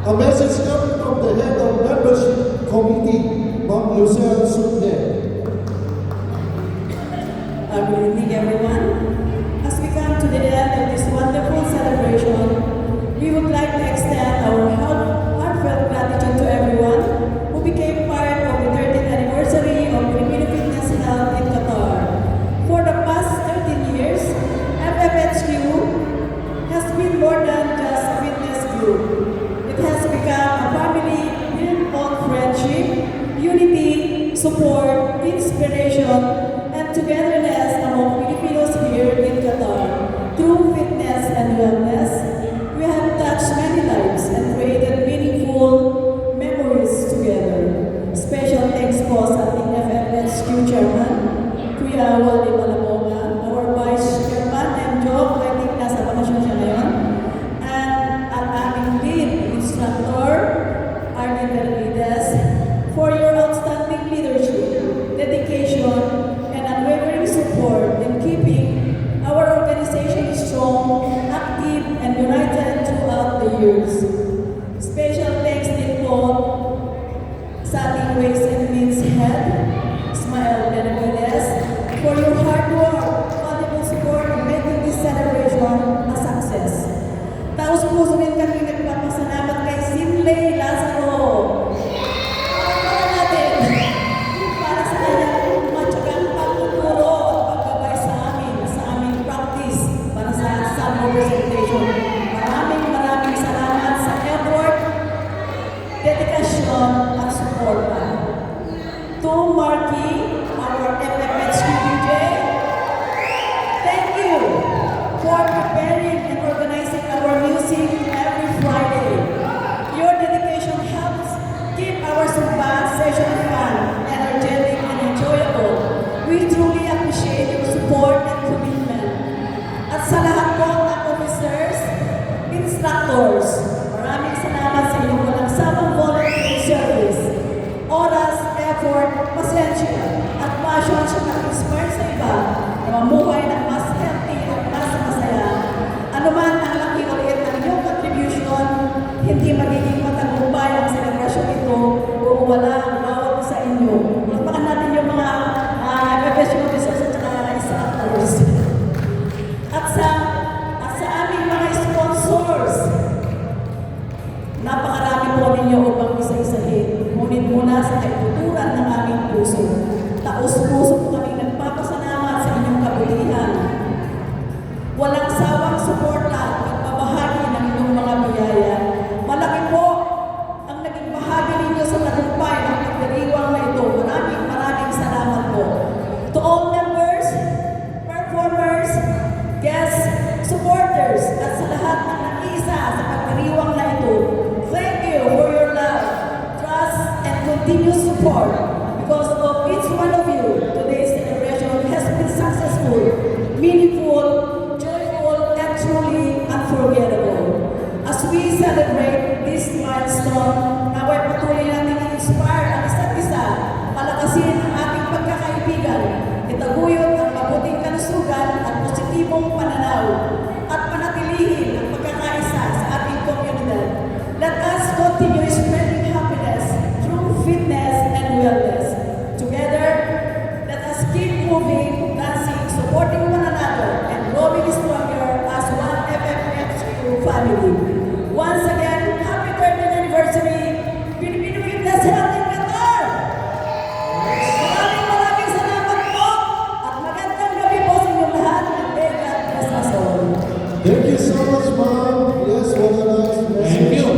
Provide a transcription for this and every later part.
A message coming from the head of membership committee, Ma'am Lucelle Sudne. Good evening, everyone. As we come to the end of this wonderful celebration, we would like to extend our heartfelt gratitude to everyone who became part of the 30th anniversary of Filipino Fitness Health in Qatar. For the past 13 years, FFHQ has been more than just a fitness group. It has become a family built on friendship, unity, support, inspiration, and togetherness among Filipinos here in Qatar. Through fitness and wellness, we have touched many lives and created meaningful memories together. Special thanks po sa ating FFHQ Chairman, Kuya Wally Malamonga, our Vice Chairman, and Joe, I think nasa bakasyon siya ngayon, and ang aming lead instructor, Arnie Bernides, for your outstanding leadership, dedication, and unwavering support in keeping our organization strong, active, and united throughout the years. Special thanks din po sa ating Ways and Means Head, Ismael Benavides, for your hard work, valuable support in making this celebration a success. Taos-puso rin kami nagpapasalamat kay Simlay Lazaro. Para natin, para sa kanyang matyagang pagtuturo at paggabay sa aming practice para sa summer presentation. Maraming salamat sa effort, dedikasyon at suporta. To Marky, our FFHQ DJ, thank you for preparing and organizing our music every Friday. Your dedication helps keep our Zumba session fun, energetic, and enjoyable. We truly appreciate your support and commitment. At sa lahat po ng officers, instructors, maraming salamat sa inyong walang samang volunteer service, oras, effort, pasensya, at passion sa nag-inspire sa iba na mamuhay ng mas healthy at mas masaya. Ano man ang laki o liit ng inyong contribution, hindi magiging matagumpay ang selebrasyon ito kung wala ang bawat sa inyo. Magpakan natin yung mga professional officers at saka instructors. At sa aming mga sponsors, napakarami po ninyo upang isa-isahin. Ngunit muna sa kaiputuran ng aming puso, taos-puso po kami nagpapasalamat sa inyong kabutihan. Walang sawang suporta at pagbabahagi ng inyong mga biyaya. Malaki po ang naging bahagi ninyo sa tagumpay ng pagdiriwang na ito. Maraming salamat po. To all members, performers, guests, supporters, at sa lahat ng nag-iisa sa pagdiriwang na ito, thank you for your love, trust, and continuous support. Because of each one of you, today's celebration has been successful, meaningful, joyful, and truly unforgettable. As we celebrate this milestone, naway patuloy natin i-inspire ang isa't isa, palakasin ang ating pagkakaibigan, itaguyod ang mabuting kalusugan at positibong pananaw, at panatilihin ang pagkakaisa sa ating komunidad. Let us continue spreading happiness through fitness and wellness. Together, let us keep moving, dancing, supporting one another, and growing stronger as one FFHQ family. Once again, happy 30th anniversary, Filipino Fitness Health in Qatar! Maraming salamat po, at magandang gabi po sa inyong lahat, and may God bless us all. Thank you so much, Ma'am. Yes, what a nice message. Thank you.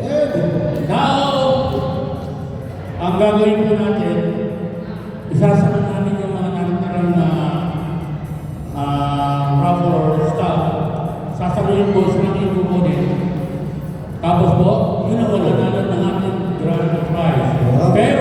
And Now, ang gagawin po natin, isasama namin yung mga nakitarang na rapper staff. Sasabihin po sa mga ipupunin. Tapos po, yun ang wala natin ng ating grand prize. Pero